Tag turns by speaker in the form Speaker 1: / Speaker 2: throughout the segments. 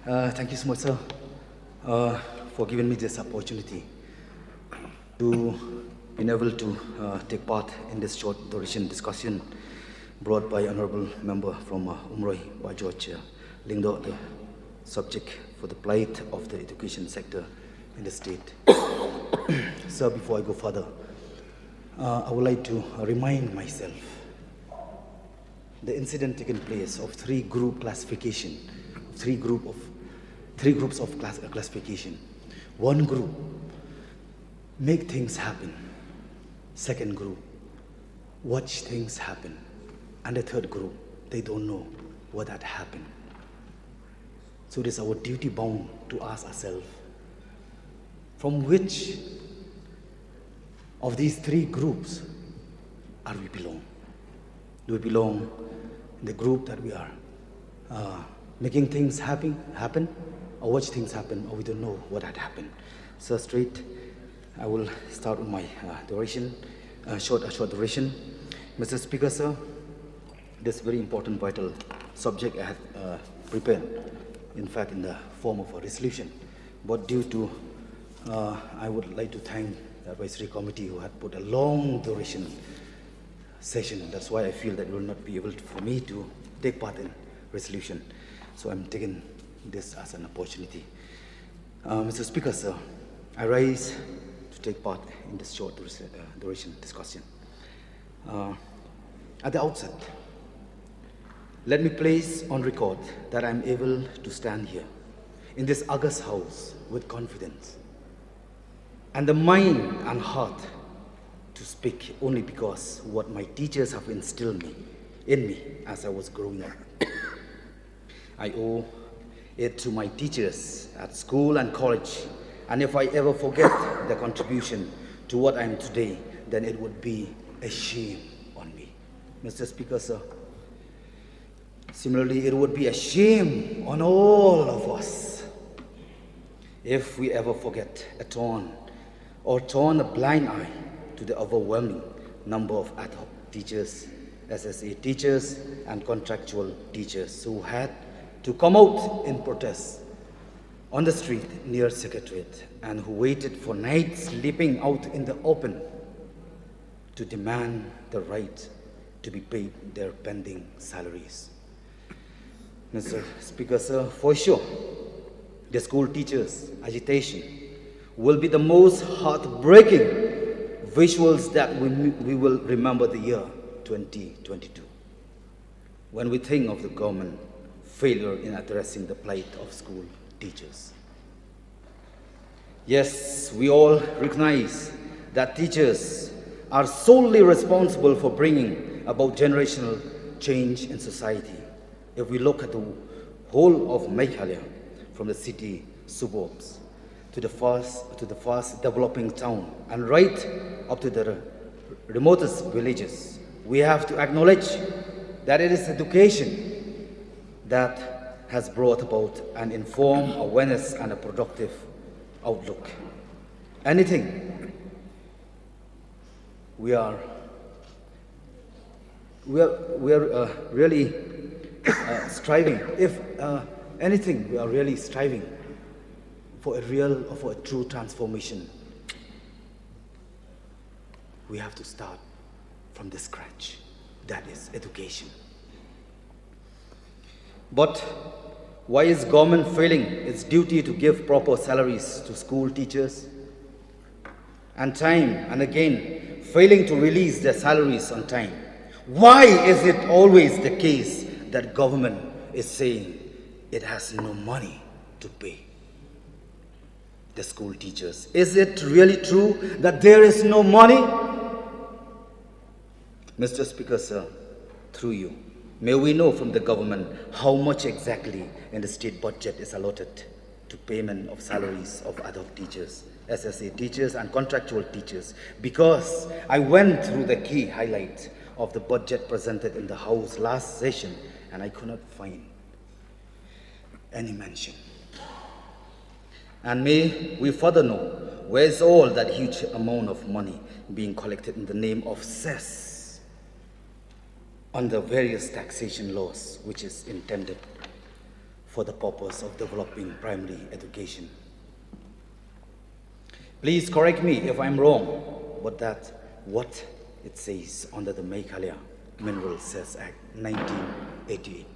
Speaker 1: Thank you so much, sir, for giving me this opportunity to be able to take part in this short duration discussion brought by Honorable Member from Umroi, by George Lingdo, the subject for the plight of the education sector in the state. Sir, before I go further, I would like to remind myself the incident taken place of three groups of classification. One group make things happen. Second group watch things happen. And the third group, they don't know what had happened. So it is our duty bound to ask ourselves, from which of these three groups are we belong? Do we belong in the group that we are making things happen, or watch things happen, or we don't know what had happened? So straight, I will start with my short duration. Mr. Speaker, sir, this very important, vital subject I have prepared, in fact, in the form of a resolution. But due to, I would like to thank the advisory committee who had put a long duration session. That's why I feel that it will not be able for me to take part in resolution. So I'm taking this as an opportunity. Mr. Speaker, sir, I rise to take part in this short duration discussion. At the outset, let me place on record that I'm able to stand here in this august house with confidence and the mind and heart to speak only because what my teachers have instilled in me as I was growing up. I owe it to my teachers at school and college, and if I ever forget their contribution to what I am today, then it would be a shame on me. Mr. Speaker, sir, similarly, it would be a shame on all of us if we ever forget turn a blind eye to the overwhelming number of ad hoc teachers, SSA teachers, and contractual teachers who had to come out in protest on the street near Secretariat and who waited for nights sleeping out in the open to demand the right to be paid their pending salaries. Mr. Speaker, sir, for sure, the school teachers' agitation will be the most heartbreaking visuals that we will remember the year 2022. When we think of the government failure in addressing the plight of school teachers. Yes, we all recognize that teachers are solely responsible for bringing about generational change in society. If we look at the whole of Meghalaya, from the city suburbs to the fast developing town and right up to the remotest villages, we have to acknowledge that it is education that has brought about an informed awareness and a productive outlook. Anything we are really striving. If anything, we are really striving for a real or for a true transformation. We have to start from the scratch. That is education. But why is government failing its duty to give proper salaries to school teachers? And time and again, failing to release their salaries on time. Why is it always the case that government is saying it has no money to pay the school teachers? Is it really true that there is no money? Mr. Speaker, sir, through you, may we know from the government how much exactly in the state budget is allotted to payment of salaries of ad hoc teachers, SSA teachers, and contractual teachers, because I went through the key highlights of the budget presented in the House last session and I could not find any mention. And may we further know where is all that huge amount of money being collected in the name of cess under various taxation laws which is intended for the purpose of developing primary education. Please correct me if I'm wrong, but that's what it says under the Meghalaya Mineral Cess Act 1988.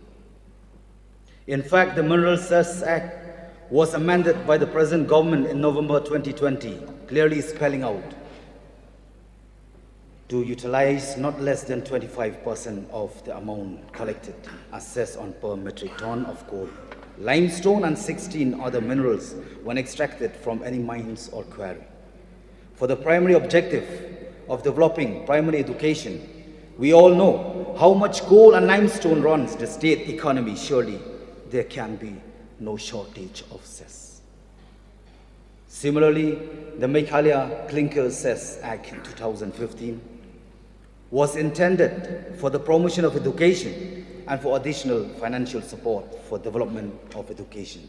Speaker 1: In fact, the Mineral Cess Act was amended by the present government in November 2020, clearly spelling out to utilize not less than 25% of the amount collected as cess on per metric ton of coal, limestone, and 16 other minerals when extracted from any mines or quarry. For the primary objective of developing primary education, we all know how much coal and limestone runs the state economy. Surely there can be no shortage of cess. Similarly, the Meghalaya Clinker Cess Act in 2015 was intended for the promotion of education and for additional financial support for development of education.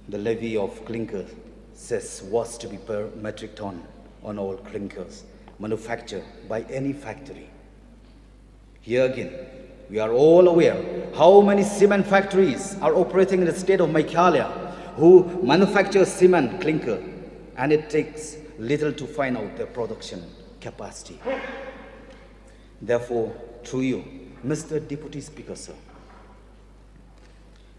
Speaker 1: The levy of clinker cess was to be per metric ton on all clinkers manufactured by any factory. Here again, we are all aware how many cement factories are operating in the state of Meghalaya who manufacture cement clinker, and it takes little to find out their production capacity. Therefore, through you, Mr. Deputy Speaker, sir,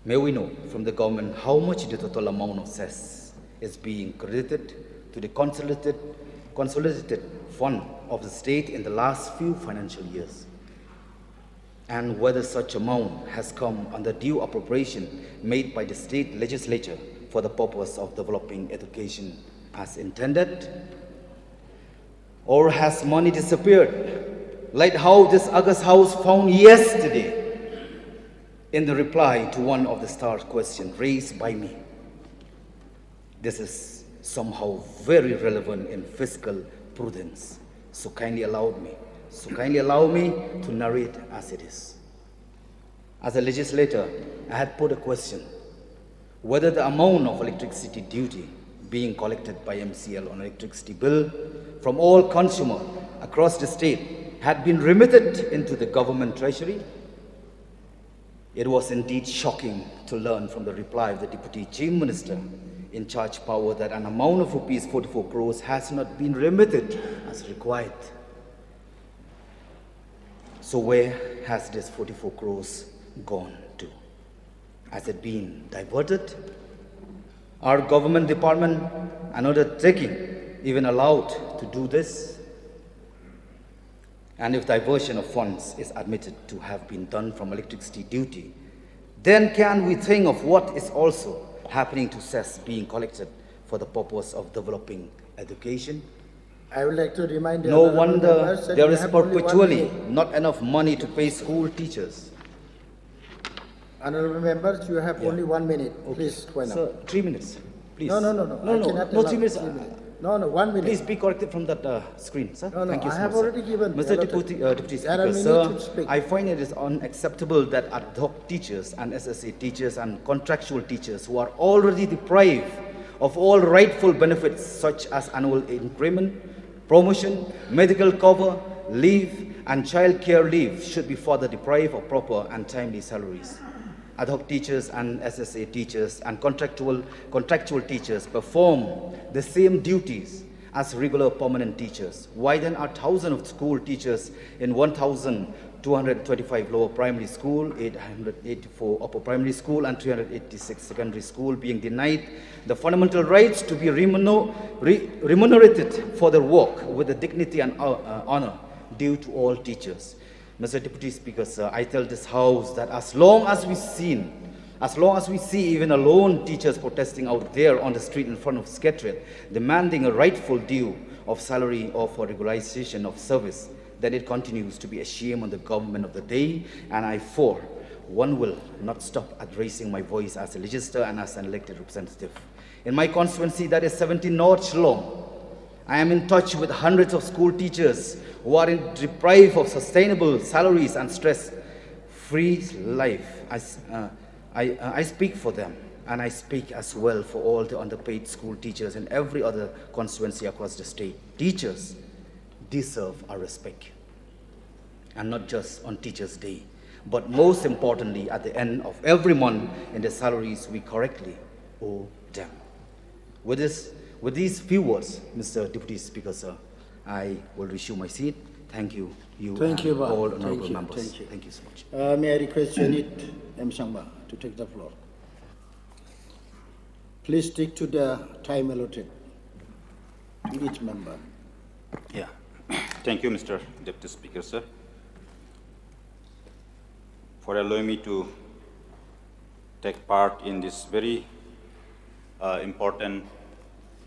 Speaker 1: may we know from the government how much the total amount of cess is being credited to the consolidated fund of the state in the last few financial years, and whether such amount has come under due appropriation made by the state legislature for the purpose of developing education as intended, or has money disappeared, like how this August House found yesterday in the reply to one of the star questions raised by me. This is somehow very relevant in fiscal prudence, so kindly allow me to narrate as it is. As a legislator, I had put a question whether the amount of electricity duty being collected by MCL on electricity bill from all consumers across the state had been remitted into the government treasury. It was indeed shocking to learn from the reply of the Deputy Chief Minister in charge power that an amount of rupees 44 crores has not been remitted as required. So where has this 44 crores gone to? Has it been diverted? Are government department and undertaking even allowed to do this? And if diversion of funds is admitted to have been done from electricity duty, then can we think of what is also happening to cess being collected for the purpose of developing education?
Speaker 2: I would like to remind you.
Speaker 1: No wonder there is perpetually not enough money to pay school teachers.
Speaker 2: Honorable members, you have only 1 minute. Okay. Please,
Speaker 1: Sir, 3 minutes, please.
Speaker 2: No.
Speaker 1: No, 3 minutes.
Speaker 2: No, 1 minute.
Speaker 1: Please be corrected from that screen, sir.
Speaker 2: No,
Speaker 1: Thank you
Speaker 2: I
Speaker 1: so
Speaker 2: have
Speaker 1: much,
Speaker 2: already given.
Speaker 1: Mr. Deputy Speaker, sir, I find it is unacceptable that ad hoc teachers and SSA teachers and contractual teachers who are already deprived of all rightful benefits such as annual increment, promotion, medical cover, leave, and child care leave should be further deprived of proper and timely salaries. Ad hoc teachers and SSA teachers and contractual teachers perform the same duties as regular permanent teachers. Why then are thousands of school teachers in 1,225 lower primary school, 884 upper primary school, and 386 secondary school being denied the fundamental rights to be remunerated for their work with the dignity and honor due to all teachers? Mr. Deputy Speaker, sir, I tell this House that as long as we see even alone teachers protesting out there on the street in front of Secretariat, demanding a rightful due of salary or for regularization of service, then it continues to be a shame on the government of the day, and I, for one, will not stop at raising my voice as a legislator and as an elected representative. In my constituency, that is 17 North long, I am in touch with hundreds of school teachers who are deprived of sustainable salaries and stress-free life. I speak for them, and I speak as well for all the underpaid school teachers in every other constituency across the state. Teachers deserve our respect, and not just on Teachers' Day, But most importantly, at the end of every month, in the salaries we correctly owe them. With these few words, Mr. Deputy Speaker, sir, I will resume my seat. Thank you,
Speaker 2: Thank you,
Speaker 1: and
Speaker 2: Bob.
Speaker 1: all
Speaker 2: Thank
Speaker 1: honorable
Speaker 2: you.
Speaker 1: members.
Speaker 2: Thank you.
Speaker 1: Thank you so much.
Speaker 2: May I request Zenith M. Sangma to take the floor. Please stick to the time allotted to each member.
Speaker 3: Yeah. Thank you, Mr. Deputy Speaker, sir, for allowing me to take part in this very important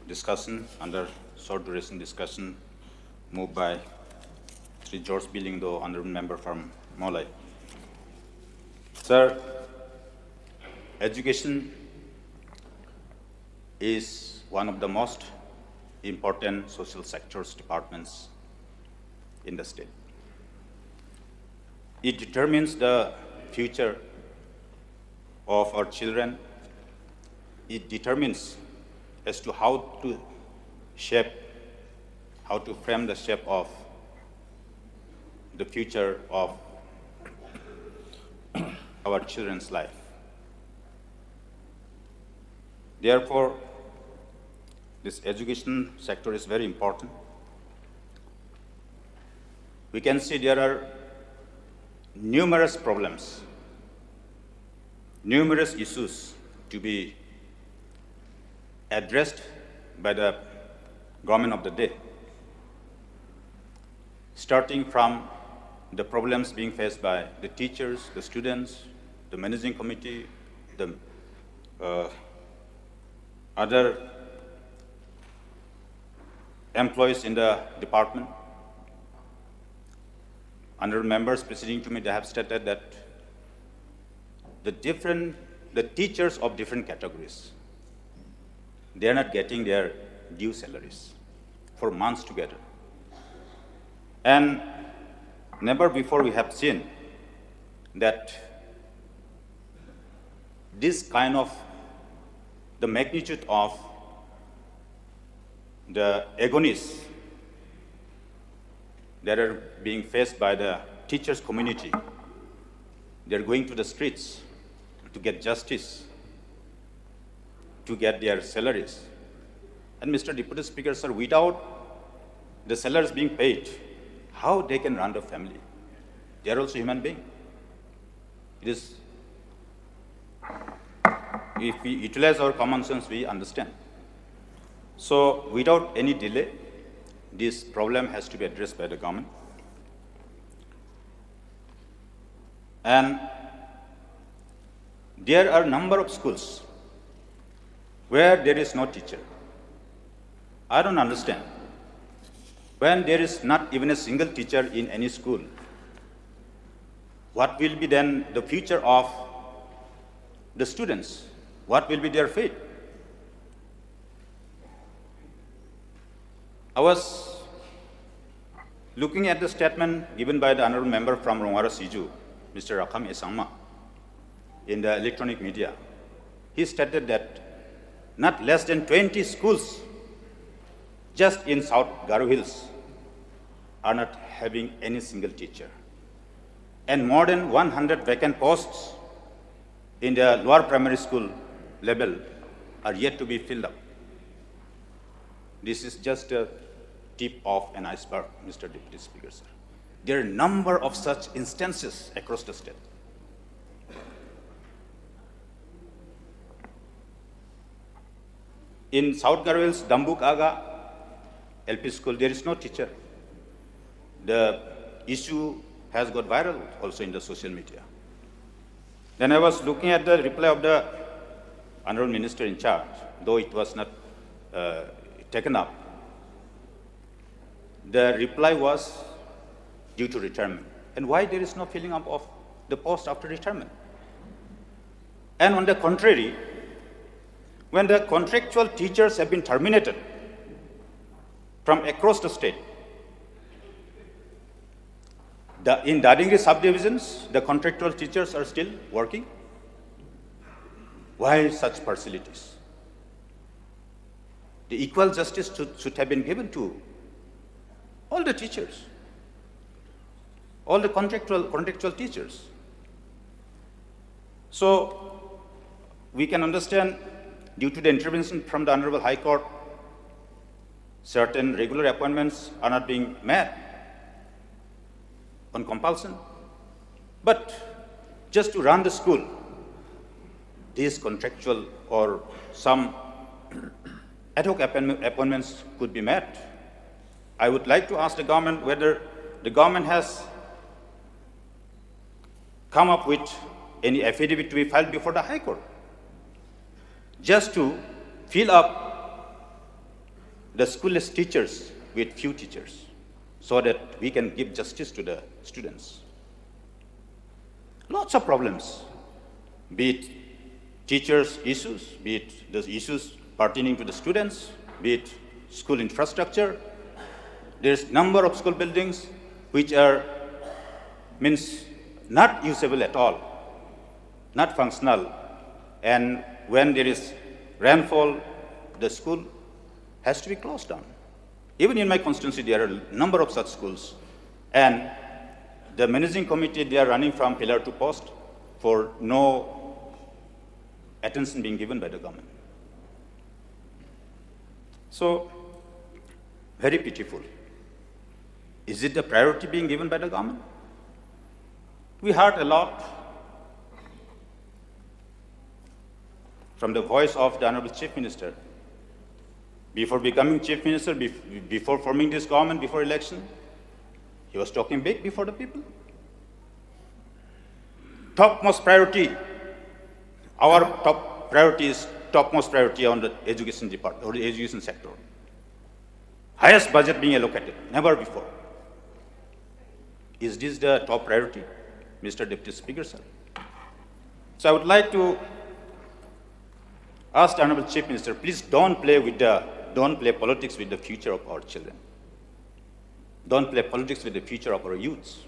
Speaker 3: discussion under short duration discussion moved by Sri George Billing, the honorable member from Meghalaya. Sir, education is one of the most important social sectors departments in the state. It determines the future of our children. It determines as to how to frame the shape of the future of our children's life. Therefore, this education sector is very important. We can see there are numerous problems, numerous issues to be addressed by the government of the day, starting from the problems being faced by the teachers, the students, the managing committee, the other employees in the department. Under members preceding to me, they have stated that the teachers of different categories, they are not getting their due salaries for months together. And never before we have seen that this kind of the magnitude of the agonies that are being faced by the teachers community. They're going to the streets to get justice, to get their salaries. And Mr. Deputy Speaker, sir, without the salaries being paid, how they can run the family? They are also human beings. It is, if we utilize our common sense, we understand. So without any delay, this problem has to be addressed by the government. And there are a number of schools where there is no teacher. I don't understand. When there is not even a single teacher in any school, what will be then the future of the students? What will be their fate? I was looking at the statement given by the honorable member from Rongwara Siju, Mr. Rakham Sangma, in the electronic media. He stated that not less than 20 schools just in South Garo Hills are not having any single teacher. And more than 100 vacant posts in the lower primary school level are yet to be filled up. This is just a tip of an iceberg, Mr. Deputy Speaker, sir. There are a number of such instances across the state. In South Garo Hills, Dambuk Aga LP school, there is no teacher. The issue has got viral also in the social media. Then I was looking at the reply of the Honorable Minister in charge, though it was not taken up. The reply was due to retirement. And why there is no filling up of the post after retirement? And on the contrary, when the contractual teachers have been terminated from across the state, in Dadingri subdivisions, the contractual teachers are still working. Why such facilities? The equal justice should have been given to all the teachers, all the contractual teachers. So we can understand, due to the intervention from the Honorable High Court, certain regular appointments are not being met on compulsion. But just to run the school, these contractual or some ad hoc appointments could be met. I would like to ask the government whether the government has come up with any affidavit to be filed before the High Court, just to fill up the schoolless teachers with few teachers, so that we can give justice to the students. Lots of problems, be it teachers' issues, be it the issues pertaining to the students, be it school infrastructure. There's number of school buildings which are not usable at all, not functional, and when there is rainfall, the school has to be closed down. Even in my constituency, there are a number of such schools, and the managing committee, they are running from pillar to post for no attention being given by the government. So, very pitiful. Is it the priority being given by the government? We heard a lot from the voice of the Honorable Chief Minister. Before becoming Chief Minister, before forming this government, before election, he was talking big before the people. Topmost priority, our top priority is topmost priority on the education department or the education sector. Highest budget being allocated, never before. Is this the top priority, Mr. Deputy Speaker, sir? So I would like to ask the Honorable Chief Minister, please don't play politics with the future of our children. Don't play politics with the future of our youths.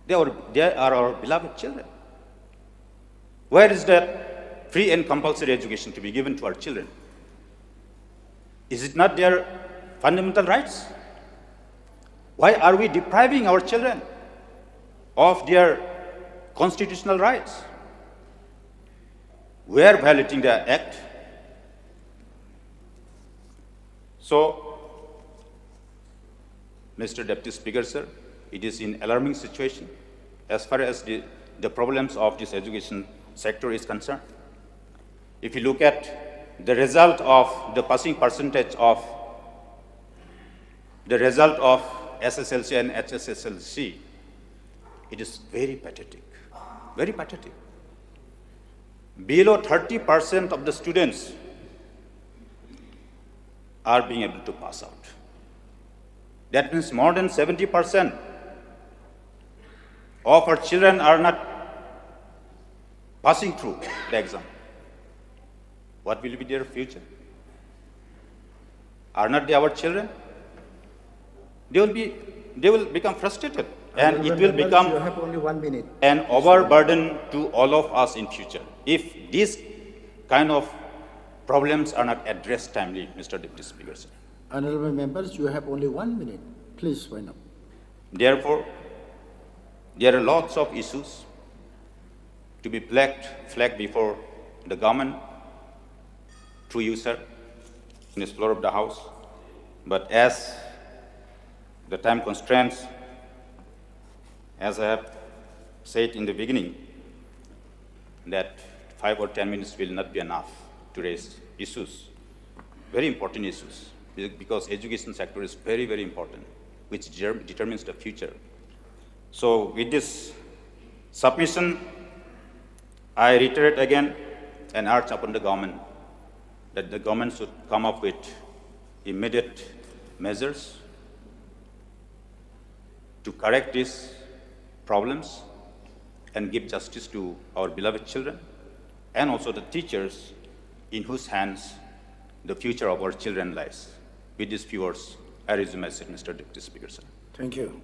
Speaker 3: They are our beloved children. Where is that free and compulsory education to be given to our children? Is it not their fundamental rights? Why are we depriving our children of their constitutional rights? We are violating the Act. So, Mr. Deputy Speaker, sir, it is an alarming situation as far as the problems of this education sector is concerned. If you look at the result of the passing percentage of the result of SSLC and HSSLC, it is very pathetic, very pathetic. Below 30% of the students are being able to pass out. That means more than 70% of our children are not passing through the exam. What will be their future? Are not they our children? They will become frustrated, and it will become
Speaker 2: you have only 1 minute.
Speaker 3: an overburden to all of us in future if these kind of problems are not addressed timely, Mr. Deputy Speaker, sir.
Speaker 2: Honorable members, you have only 1 minute. Please wind up.
Speaker 3: Therefore, there are lots of issues to be flagged before the government through you, sir, in the floor of the House. But as the time constraints, as I have said in the beginning, that 5 or 10 minutes will not be enough to raise issues, very important issues, because education sector is very, very important, which determines the future. So with this submission, I reiterate again and urge upon the government that the government should come up with immediate measures to correct these problems and give justice to our beloved children and also the teachers in whose hands the future of our children lies. With these few words, I resume my seat, Mr. Deputy Speaker, sir.
Speaker 2: Thank you.